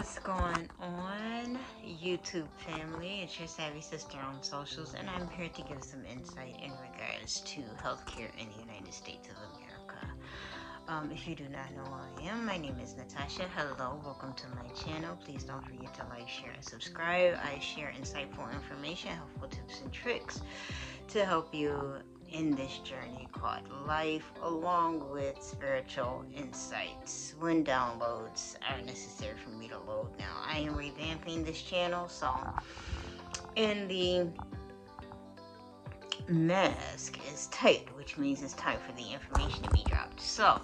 What's going on, YouTube family? It's your savvy sister on socials, and I'm here to give some insight in regards to healthcare in the United States of America. If you do not know who I am, my name is Natasha. Hello, welcome to my channel. Please don't forget to like, share, and subscribe. I share insightful information, helpful tips, and tricks to help you in this journey called life, along with spiritual insights when downloads are necessary for me to load. Now, I am revamping this channel, so in the mask is tight, which means it's time for the information to be dropped. So,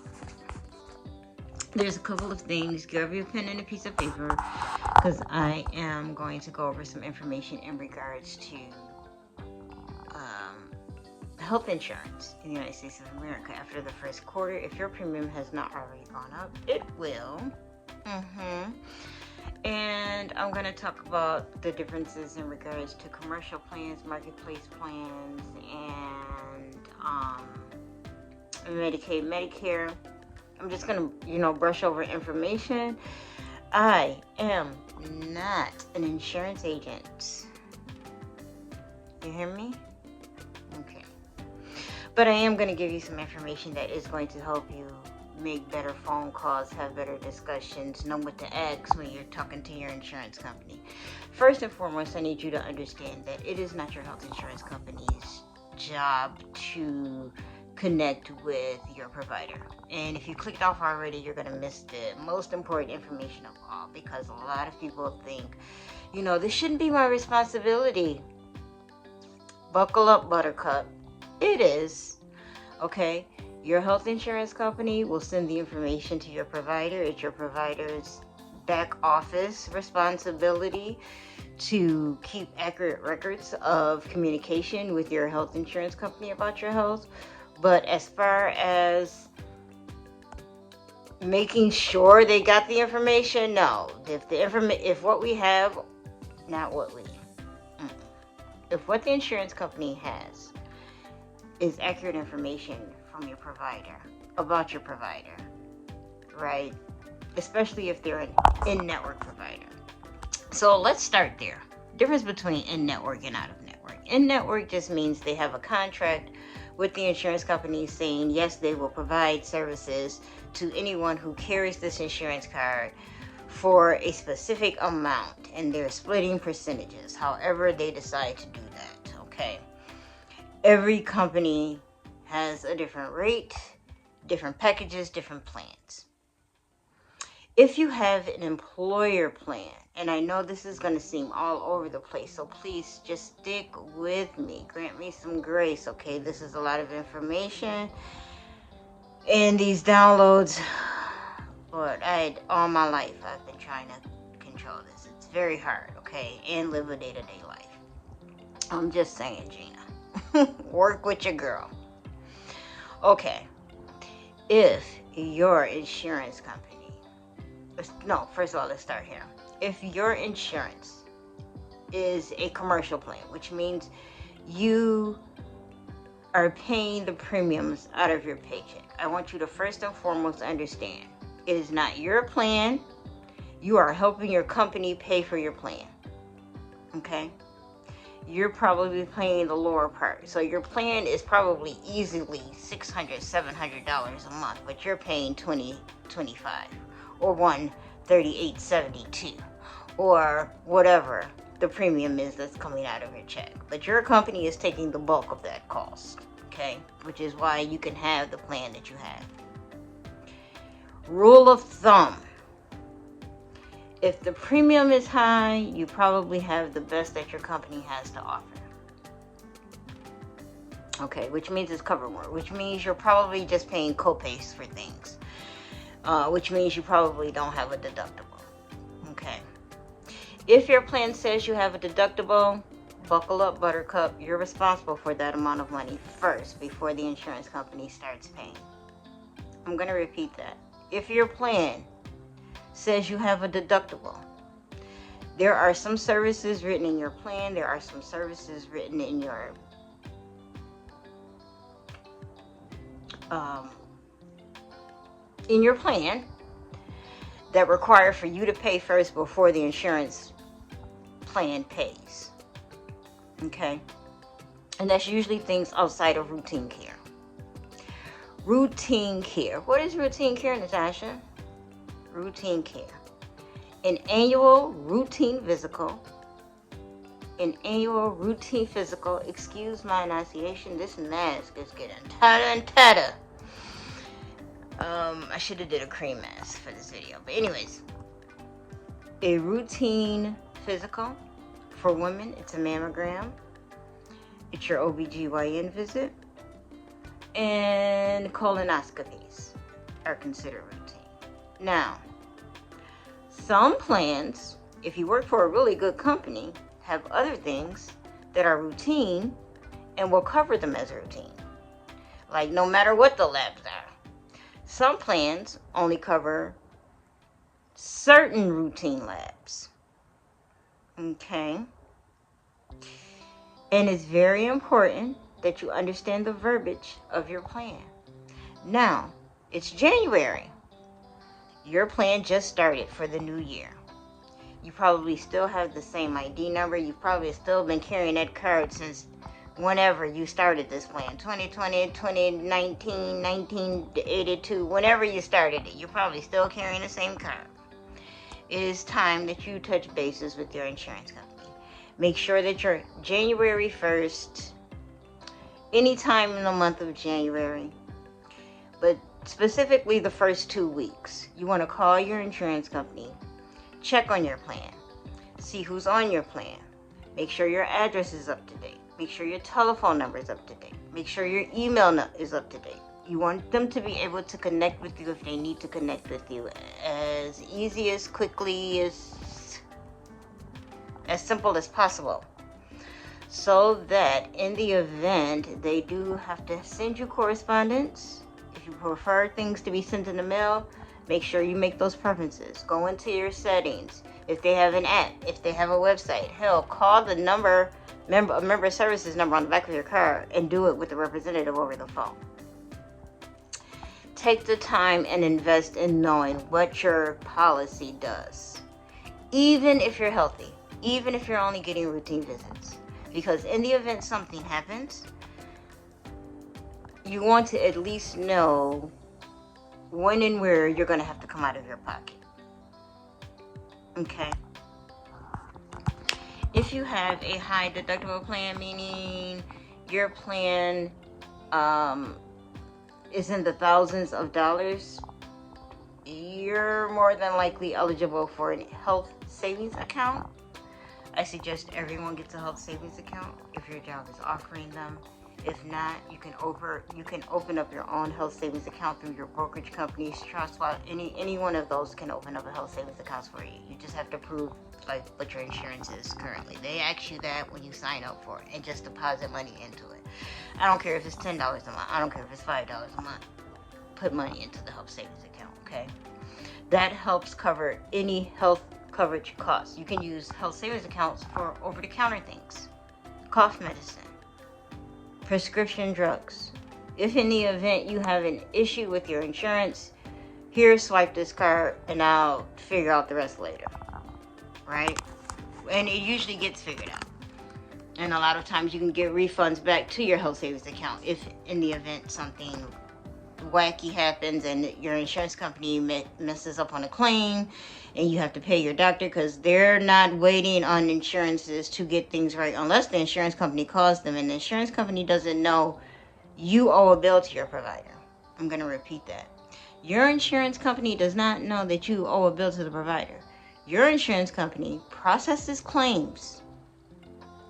there's a couple of things. Grab your pen and a piece of paper, because I am going to go over some information in regards to health insurance in the United States of America after the first quarter. If your premium has not already gone up, it will. And I'm going to talk about the differences in regards to commercial plans, marketplace plans, and Medicaid, Medicare. I'm just going to, brush over information. I am not an insurance agent. You hear me? Okay. But I am going to give you some information that is going to help you make better phone calls, have better discussions, know what to ask when you're talking to your insurance company. First and foremost, I need you to understand that it is not your health insurance company's job to connect with your provider. And if you clicked off already, you're going to miss the most important information of all, because a lot of people think, this shouldn't be my responsibility. Buckle up, Buttercup. It is. Okay? Your health insurance company will send the information to your provider. It's your provider's back office responsibility to keep accurate records of communication with your health insurance company about your health. But as far as making sure they got the information, no. If what we have, not what we. If what the insurance company has is accurate information from your provider, about your provider, right? Especially if they're an in-network provider. So let's start there. Difference between in-network and out-of-network. In-network just means they have a contract with the insurance company saying, yes, they will provide services to anyone who carries this insurance card for a specific amount, and they're splitting percentages however they decide to do that. Okay, every company has a different rate, different packages, different plans. If you have an employer plan, and I know this is going to seem all over the place, so please just stick with me, grant me some grace. Okay, this is a lot of information and these downloads. Lord, all my life I've been trying to control this. It's very hard, okay? And live a day-to-day life. I'm just saying, Gina. Work with your girl. Okay. If your insurance company... No, first of all, let's start here. If your insurance is a commercial plan, which means you are paying the premiums out of your paycheck, I want you to first and foremost understand, it is not your plan. You are helping your company pay for your plan. Okay? You're probably paying the lower part. So your plan is probably easily $600, $700 a month, but you're paying $20, $25, or $138.72, or whatever the premium is that's coming out of your check. But your company is taking the bulk of that cost. Okay? Which is why you can have the plan that you have. Rule of thumb. If the premium is high, you probably have the best that your company has to offer. Okay, which means it's covered more, which means you're probably just paying co-pays for things, which means you probably don't have a deductible. Okay. If your plan says you have a deductible, buckle up, Buttercup. You're responsible for that amount of money first before the insurance company starts paying. I'm going to repeat that. If your plan says you have a deductible, there are some services written in your plan. There are some services written in your plan that require for you to pay first before the insurance plan pays. Okay? And that's usually things outside of routine care. Routine care. What is routine care, Natasha? Routine care. An annual routine physical. Excuse my enunciation. This mask is getting tighter and tighter. I should have did a cream mask for this video. But anyways, a routine physical for women, it's a mammogram. It's your OBGYN visit. And colonoscopies are considered routine. Now, some plans, if you work for a really good company, have other things that are routine and will cover them as routine. Like no matter what the labs are. Some plans only cover certain routine labs. Okay? And it's very important that you understand the verbiage of your plan. Now, it's January. Your plan just started for the new year. You probably still have the same ID number. You've probably still been carrying that card since whenever you started this plan. 2020, 2019, 1982, whenever you started it. You're probably still carrying the same card. It is time that you touch bases with your insurance company. Make sure that you're January 1st, anytime in the month of January, but specifically the first 2 weeks. You want to call your insurance company, check on your plan, see who's on your plan, make sure your address is up to date, make sure your telephone number is up to date, make sure your email is up to date. You want them to be able to connect with you if they need to connect with you as easy, as quickly, as simple as possible. So that in the event they do have to send you correspondence, if you prefer things to be sent in the mail, make sure you make those preferences. Go into your settings. If they have an app, if they have a website, hell, call the member services number on the back of your card and do it with the representative over the phone. Take the time and invest in knowing what your policy does. Even if you're healthy, even if you're only getting routine visits. Because in the event something happens, you want to at least know when and where you're going to have to come out of your pocket. Okay? If you have a high deductible plan, meaning your plan is in the thousands of dollars, you're more than likely eligible for a health savings account. I suggest everyone gets a health savings account if your job is offering them. If not, you can open up your own health savings account through your brokerage companies, trust wallet. Any one of those can open up a health savings account for you. You just have to prove like what your insurance is currently. They ask you that when you sign up for it, and just deposit money into it. I don't care if it's $10 a month. I don't care if it's $5 a month. Put money into the health savings account, okay? That helps cover any health coverage costs. You can use health savings accounts for over-the-counter things, cough medicine, prescription drugs. If in the event you have an issue with your insurance, here, swipe this card and I'll figure out the rest later, right? And it usually gets figured out. And a lot of times you can get refunds back to your health savings account if in the event something wacky happens and your insurance company messes up on a claim and you have to pay your doctor, because they're not waiting on insurances to get things right unless the insurance company calls them, and the insurance company doesn't know you owe a bill to your provider. I'm going to repeat that. Your insurance company does not know that you owe a bill to the provider. Your insurance company processes claims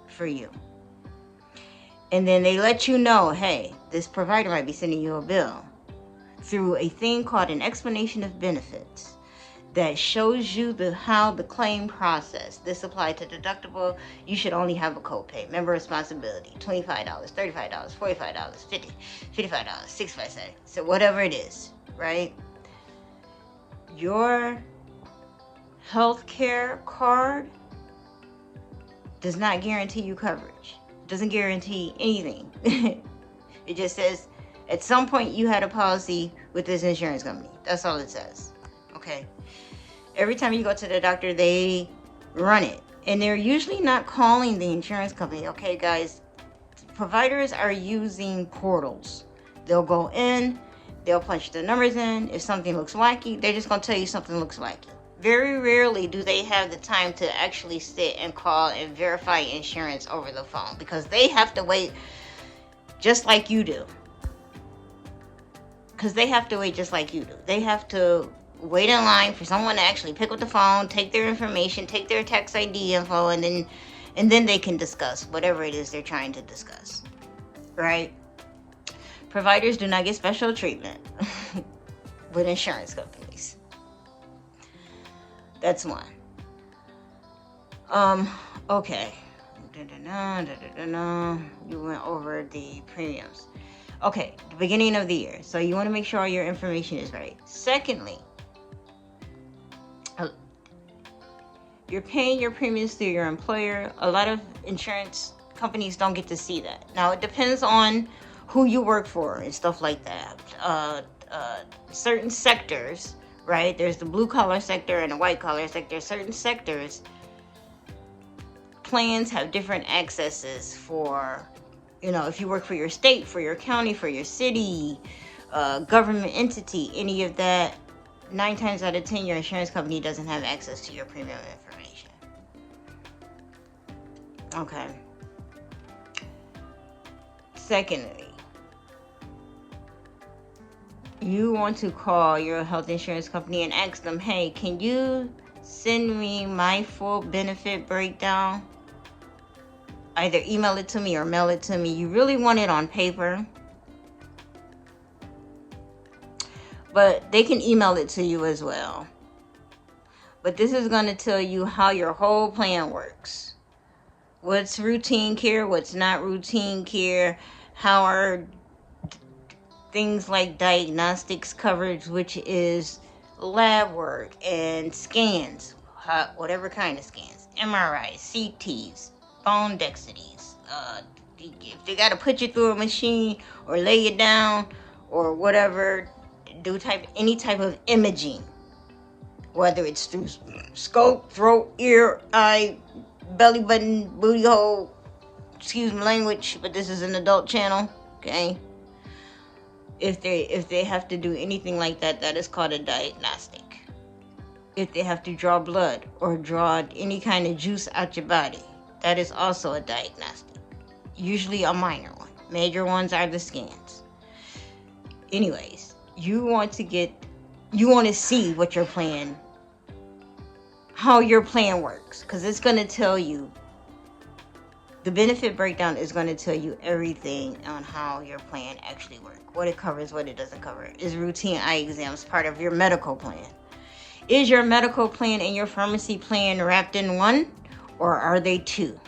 for you, and then they let you know, hey, this provider might be sending you a bill, through a thing called an explanation of benefits that shows you how the claim process. This applied to deductible. You should only have a copay. Member responsibility, $25, $35, $45, $50, $55, $65, so whatever it is, right? Your healthcare card does not guarantee you coverage. It doesn't guarantee anything. It just says, at some point you had a policy with this insurance company. That's all it says. Okay. Every time you go to the doctor, they run it. And they're usually not calling the insurance company. Okay, guys, providers are using portals. They'll go in, they'll punch the numbers in. If something looks wacky, they're just going to tell you something looks wacky. Very rarely do they have the time to actually sit and call and verify insurance over the phone, because they have to wait just like you do. They have to wait in line for someone to actually pick up the phone, take their information, take their tax ID info, and then they can discuss whatever it is they're trying to discuss. Right? Providers do not get special treatment with insurance companies. That's one. Okay. You went over the premiums. Okay, the beginning of the year. So you want to make sure all your information is right. Secondly, you're paying your premiums through your employer. A lot of insurance companies don't get to see that. Now, it depends on who you work for and stuff like that. Certain sectors, right? There's the blue collar sector and the white collar sector. Certain sectors, plans have different accesses for, if you work for your state, for your county, for your city, government entity, any of that. 9 times out of 10, your insurance company doesn't have access to your premium information. Okay. Secondly, you want to call your health insurance company and ask them, hey, can you send me my full benefit breakdown? Either email it to me or mail it to me. You really want it on paper, but they can email it to you as well. But this is going to tell you how your whole plan works. What's routine care, what's not routine care, how are things like diagnostics coverage, which is lab work and scans, whatever kind of scans, MRIs, CTs, bone densities. If they got to put you through a machine or lay you down or whatever, do any type of imaging, whether it's through scope, throat, ear, eye, belly button, booty hole, excuse my language, but this is an adult channel, okay? If they have to do anything like that, that is called a diagnostic. If they have to draw blood or draw any kind of juice out your body, that is also a diagnostic. Usually a minor one. Major ones are the scans. Anyways, you want to see what your plan, how your plan works, because it's going to tell you, the benefit breakdown is going to tell you everything on how your plan actually works, what it covers, what it doesn't cover. Is routine eye exams part of your medical plan? Is your medical plan and your pharmacy plan wrapped in one, or are they two?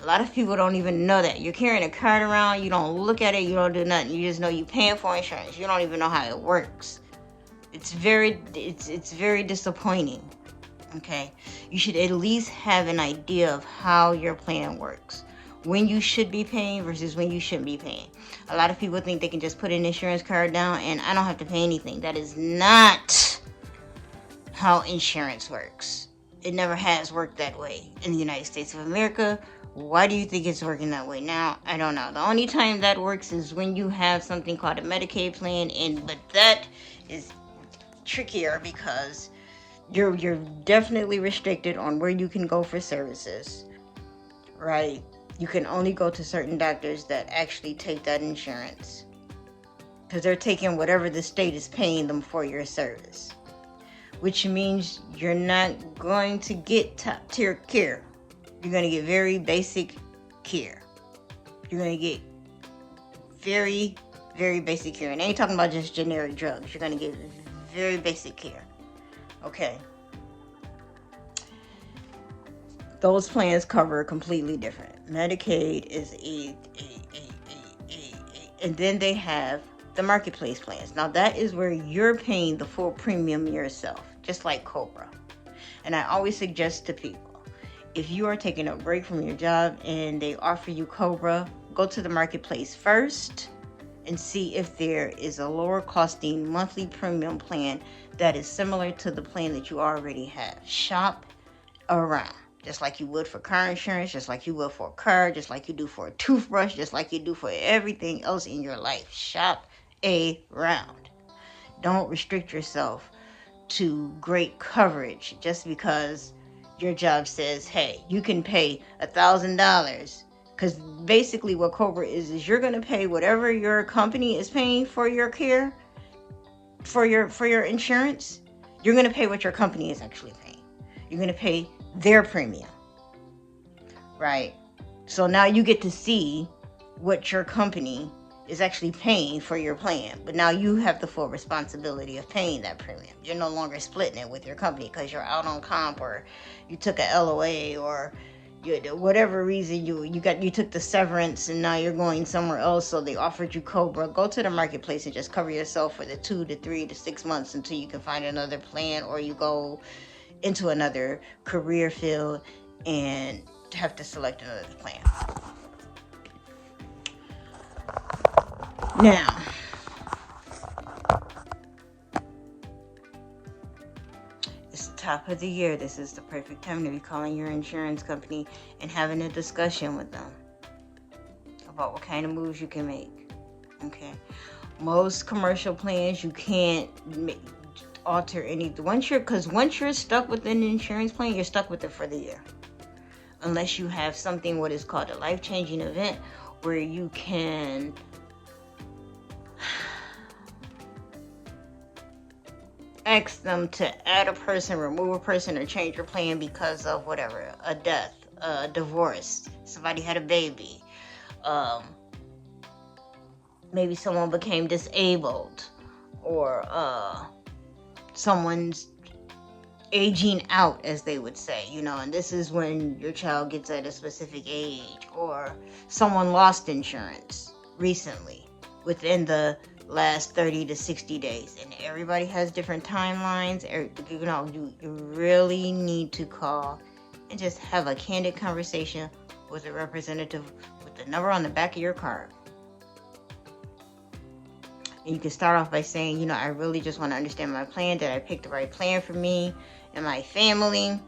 A lot of people don't even know that. You're carrying a card around, you don't look at it, you don't do nothing. You just know you're paying for insurance. You don't even know how it works. It's very disappointing. Okay? You should at least have an idea of how your plan works. When you should be paying versus when you shouldn't be paying. A lot of people think they can just put an insurance card down and I don't have to pay anything. That is not how insurance works. It never has worked that way in the United States of America. Why do you think it's working that way now? I don't know. The only time that works is when you have something called a Medicaid plan, but that is trickier because you're definitely restricted on where you can go for services, right? You can only go to certain doctors that actually take that insurance because they're taking whatever the state is paying them for your service, which means you're not going to get top tier care. You're going to get very basic care. You're going to get very, very basic care. And I ain't talking about just generic drugs. You're going to get very basic care. Okay. Those plans cover completely different. Medicaid is and then they have the marketplace plans. Now that is where you're paying the full premium yourself, just like Cobra. And I always suggest to people, if you are taking a break from your job and they offer you Cobra, go to the marketplace first and see if there is a lower costing monthly premium plan that is similar to the plan that you already have. Shop around. Just like you would for car insurance, just like you would for a car, just like you do for a toothbrush, just like you do for everything else in your life. Shop around. Don't restrict yourself to great coverage just because your job says, hey, you can pay $1,000. Because basically what Cobra is you're going to pay whatever your company is paying for your care, for your insurance. You're going to pay what your company is actually paying. You're going to pay their premium, right? So now you get to see what your company is actually paying for your plan, but now you have the full responsibility of paying that premium. You're no longer splitting it with your company because you're out on comp, or you took a LOA, or whatever reason you took the severance and now you're going somewhere else, so they offered you Cobra. Go to the marketplace and just cover yourself for the 2 to 3 to 6 months until you can find another plan, or you go into another career field and have to select another plan. Now, it's the top of the year. This is the perfect time to be calling your insurance company and having a discussion with them about what kind of moves you can make. Okay. Most commercial plans, you can't alter anything. Once you're stuck with an insurance plan, you're stuck with it for the year. Unless you have something what is called a life-changing event, where you can ask them to add a person, remove a person, or change your plan because of whatever, a death, a divorce, somebody had a baby, maybe someone became disabled, or someone's aging out, as they would say, and this is when your child gets at a specific age, or someone lost insurance recently within the last 30 to 60 days, and everybody has different timelines. You really need to call and just have a candid conversation with a representative with the number on the back of your card. And you can start off by saying, I really just want to understand my plan. Did I pick the right plan for me and my family?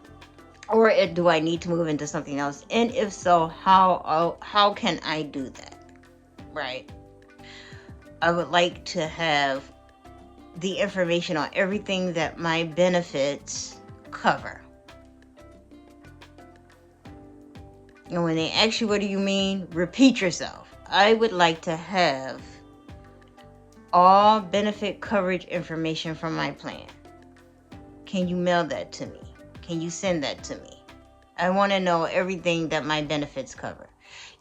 Or do I need to move into something else? And if so, how can I do that? Right? I would like to have the information on everything that my benefits cover. And when they ask you, what do you mean? Repeat yourself. I would like to have all benefit coverage information from my plan. Can you mail that to me? Can you send that to me? I want to know everything that my benefits cover.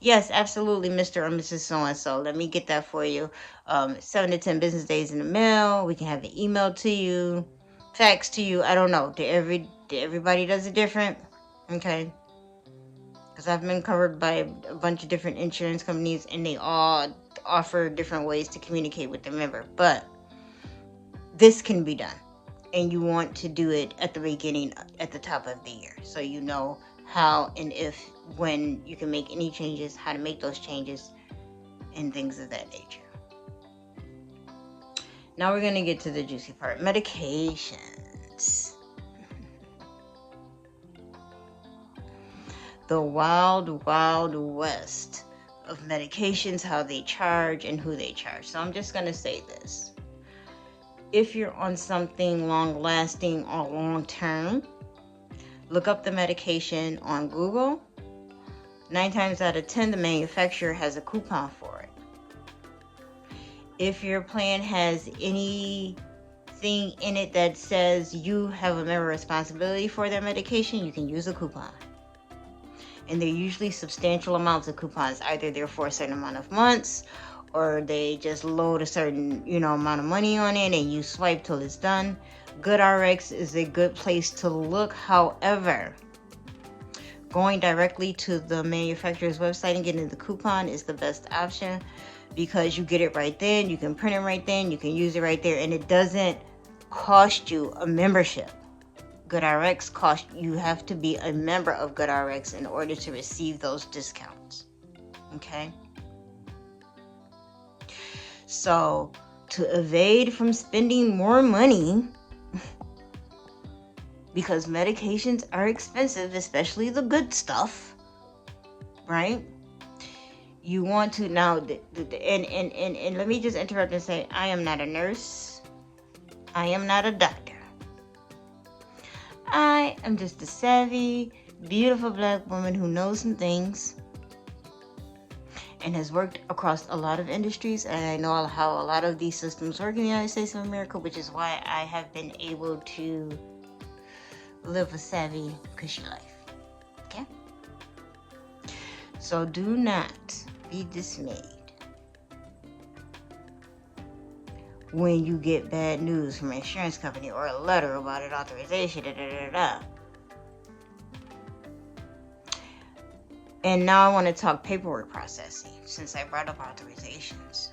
Yes, absolutely, Mr. or Mrs. So-and-so. Let me get that for you. 7 to 10 business days in the mail. We can have it emailed to you, fax to you. I don't know. Everybody does it different? Okay. Because I've been covered by a bunch of different insurance companies, and they all offer different ways to communicate with the member. But this can be done. And you want to do it at the beginning, at the top of the year. So you know how and when you can make any changes, how to make those changes, and things of that nature. Now we're going to get to the juicy part. Medications. The wild, wild west of medications, how they charge and who they charge. So I'm just going to say this. If you're on something long-lasting or long-term, look up the medication on Google. 9 times out of 10, the manufacturer has a coupon for it. If your plan has anything in it that says you have a member responsibility for that medication, you can use a coupon. And they're usually substantial amounts of coupons. Either they're for a certain amount of months, or they just load a certain, amount of money on it and you swipe till it's done. GoodRx is a good place to look. However, going directly to the manufacturer's website and getting the coupon is the best option, because you get it right then, you can print it right then, you can use it right there, and it doesn't cost you a membership. GoodRx you have to be a member of GoodRx in order to receive those discounts. Okay? So to evade from spending more money, because medications are expensive, especially the good stuff, right? You want to now, and let me just interrupt and say, I am not a nurse. I am not a doctor. I am just a savvy, beautiful black woman who knows some things and has worked across a lot of industries, and I know how a lot of these systems work in the United States of America, which is why I have been able to live a savvy, cushy life. Okay? So do not be dismayed when you get bad news from an insurance company or a letter about an authorization, And now I want to talk paperwork processing, since I brought up authorizations.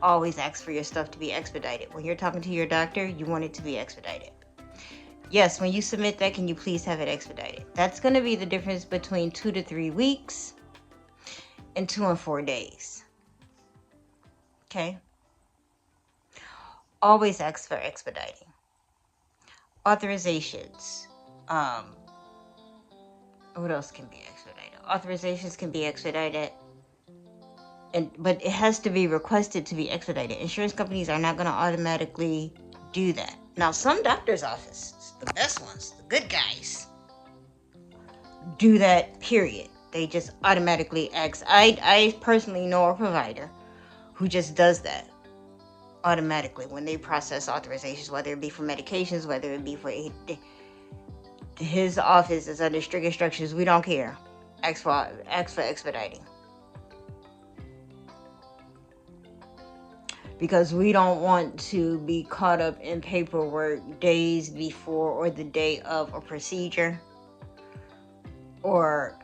Always ask for your stuff to be expedited. When you're talking to your doctor, you want it to be expedited. Yes, when you submit that, can you please have it expedited? That's going to be the difference between 2 to 3 weeks and 2 and 4 days. Okay? Always ask for expediting. Authorizations. What else can be expedited? Authorizations can be expedited. But it has to be requested to be expedited. Insurance companies are not going to automatically do that. Now, some doctor's offices, the best ones, the good guys, do that, period. They just automatically ask. I personally know a provider who just does that automatically when they process authorizations, whether it be for medications, whether it be for his office is under strict instructions. We don't care. Ask for expediting. Because we don't want to be caught up in paperwork days before or the day of a procedure. Or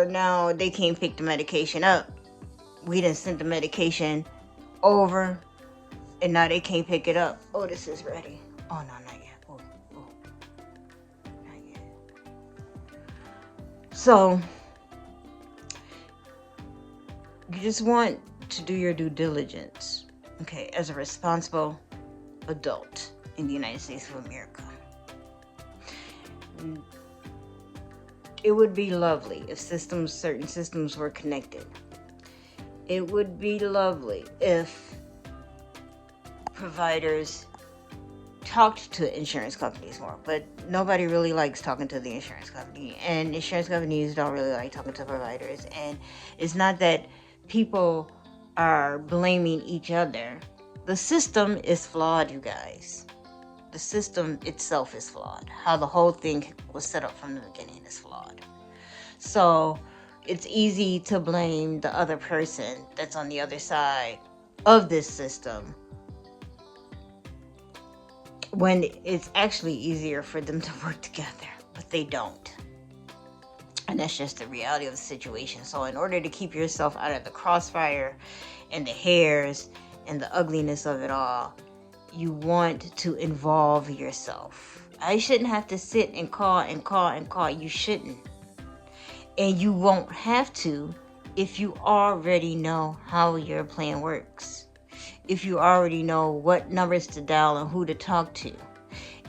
now they can't pick the medication up. We done sent the medication over and now they can't pick it up. Oh, this is ready. Oh, no, not yet. Oh, not yet. So, you just want to do your due diligence, okay, as a responsible adult in the United States of America. It would be lovely if certain systems were connected. It would be lovely if providers talked to insurance companies more, but nobody really likes talking to the insurance company, and insurance companies don't really like talking to providers. And it's not that people are blaming each other. The system is flawed, you guys. The system itself is flawed. How the whole thing was set up from the beginning is flawed. So it's easy to blame the other person that's on the other side of this system when it's actually easier for them to work together, but they don't. And that's just the reality of the situation. So in order to keep yourself out of the crossfire and the hairs and the ugliness of it all, you want to involve yourself. I shouldn't have to sit and call. You shouldn't. And you won't have to if you already know how your plan works. If you already know what numbers to dial and who to talk to.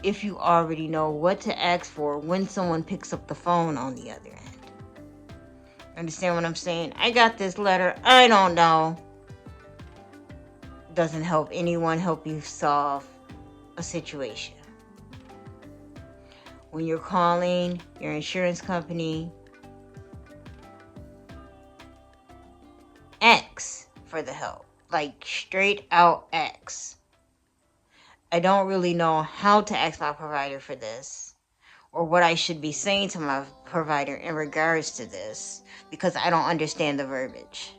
If you already know what to ask for when someone picks up the phone on the other end. Understand what I'm saying? I got this letter. I don't know. Doesn't help anyone help you solve a situation. When you're calling your insurance company, ask for the help. Like straight out ask. I don't really know how to ask my provider for this, or what I should be saying to my provider in regards to this, because I don't understand the verbiage.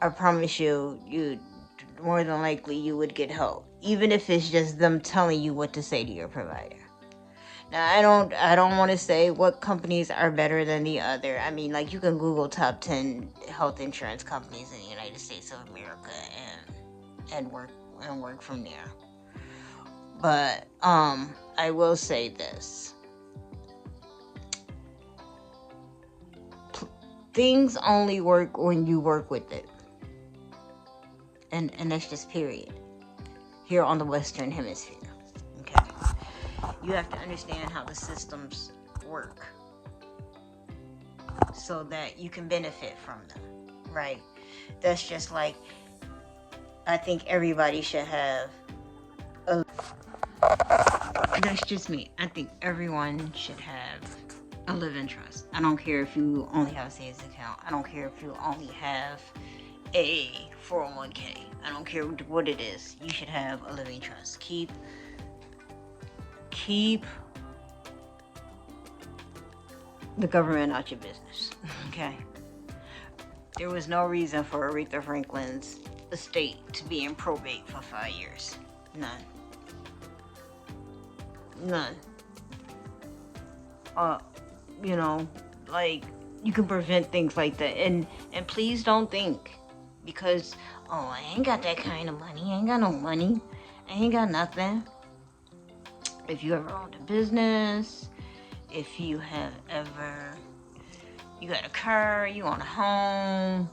I promise you more than likely you would get help, even if it's just them telling you what to say to your provider. Now, I don't want to say what companies are better than the other. I mean, like, you can Google top 10 health insurance companies in the United States of America and work from there. But I will say this. Things only work when you work with it. And that's just period. Here on the Western Hemisphere. Okay. You have to understand how the systems work so that you can benefit from them, right? That's just like, I think everybody should have that's just me. I think everyone should have a living trust. I don't care if you only have a savings account. I don't care if you only have a 401k. I don't care what it is. You should have a living trust. Keep the government out your business. Okay. There was no reason for Aretha Franklin's estate to be in probate for 5 years. None. Like, you can prevent things like that. And please don't think because, oh, I ain't got that kind of money. I ain't got no money. I ain't got nothing. If you ever owned a business, if you have ever, you got a car, you own a home,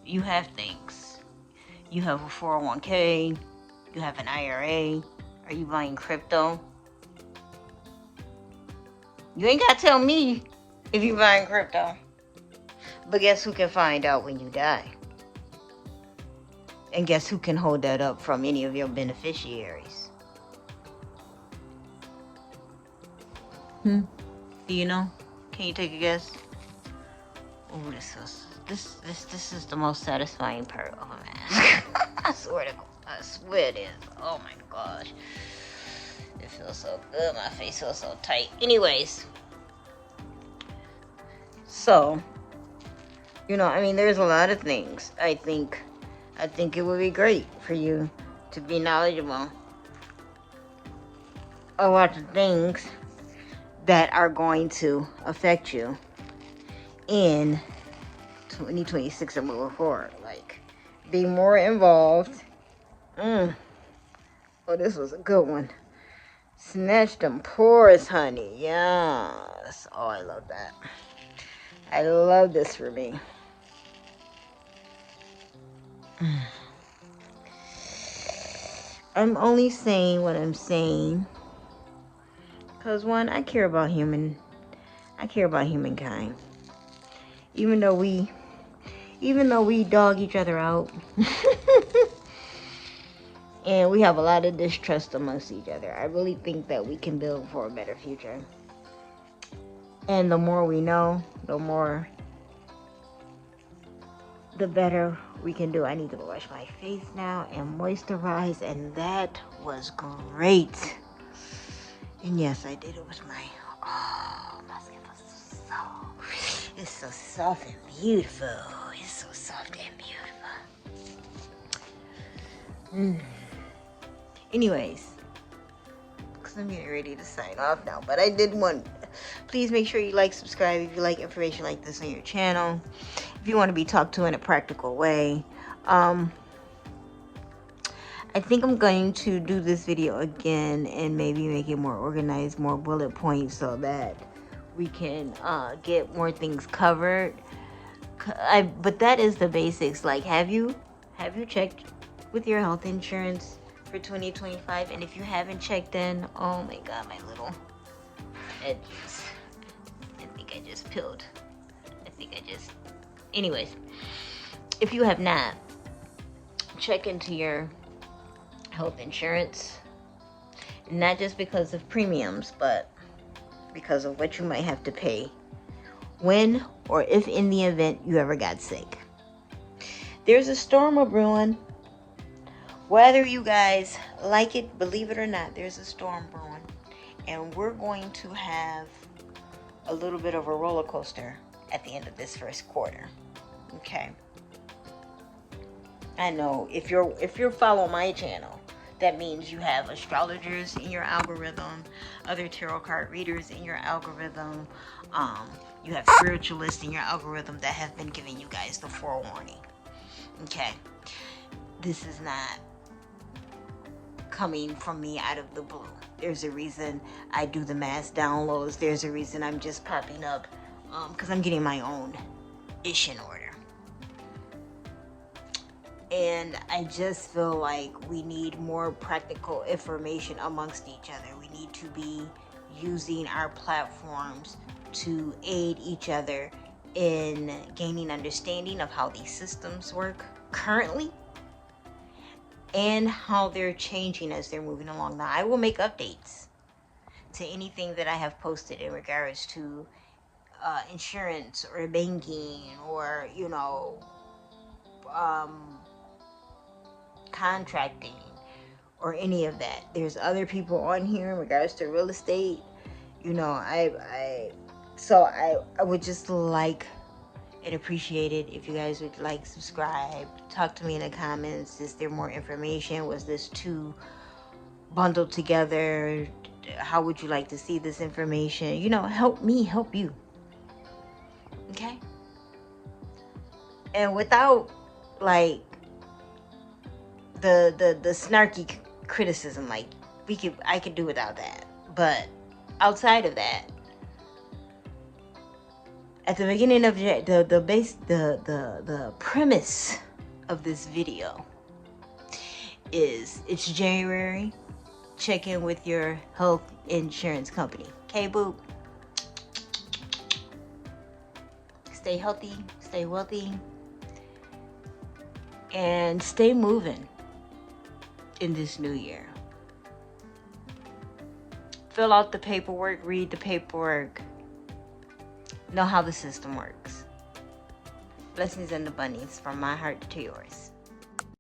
you have things. You have a 401k, you have an IRA, are you buying crypto? You ain't got to tell me if you're buying crypto. But guess who can find out when you die? And guess who can hold that up from any of your beneficiaries? Do you know? Can you take a guess? Oh, this is the most satisfying part of a mask. I swear it is. Oh my gosh. It feels so good. My face feels so tight. Anyways. So, there's a lot of things. I think it would be great for you to be knowledgeable a lot of things that are going to affect you in 2026 and moving forward. Like, be more involved. Oh, this was a good one. Snatch them pores, honey. Yes. Oh, I love that. I love this for me. I'm only saying what I'm saying because, one, I care about humankind. Even though we dog each other out and we have a lot of distrust amongst each other, I really think that we can build for a better future. And the more we know, the better we can do. I need to wash my face now and moisturize, and that was great. And yes, I did it with my skin was it's so soft and beautiful. It's so soft and beautiful. Anyways, because I'm getting ready to sign off now, but I did want, please make sure you like, subscribe if you like information like this on your channel. If you want to be talked to in a practical way. I think I'm going to do this video again and maybe make it more organized, more bullet points, so that we can get more things covered. But that is the basics. Like, have you checked with your health insurance for 2025? And if you haven't checked in, oh my god, my little edges. I think I just peeled. Anyways, if you have not, check into your health insurance. Not just because of premiums, but because of what you might have to pay when or if in the event you ever got sick. There's a storm a-brewing. Whether you guys like it, believe it or not, there's a storm brewing. And we're going to have a little bit of a roller coaster at the end of this first quarter. Okay. I know if you're following my channel, that means you have astrologers in your algorithm, other tarot card readers in your algorithm, you have spiritualists in your algorithm that have been giving you guys the forewarning. Okay. This is not coming from me out of the blue. There's a reason I do the mass downloads. There's a reason I'm just popping up, because I'm getting my own ish in order. And I just feel like we need more practical information amongst each other. We need to be using our platforms to aid each other in gaining understanding of how these systems work currently and how they're changing as they're moving along. Now, I will make updates to anything that I have posted in regards to insurance or banking or, contracting or any of that. There's other people on here in regards to real estate. I would just like and appreciate it if you guys would like, subscribe, talk to me in the comments. Is there more information? Was this too bundled together? How would you like to see this information? Help me help you. Okay? And without like the snarky criticism, like I could do without that. But outside of that, at the beginning of the premise of this video is it's January. Check in with your health insurance company. Okay, boo? Stay healthy, stay wealthy, and stay moving in this new year. Fill out the paperwork, read the paperwork, know how the system works. Blessings and abundance from my heart to yours.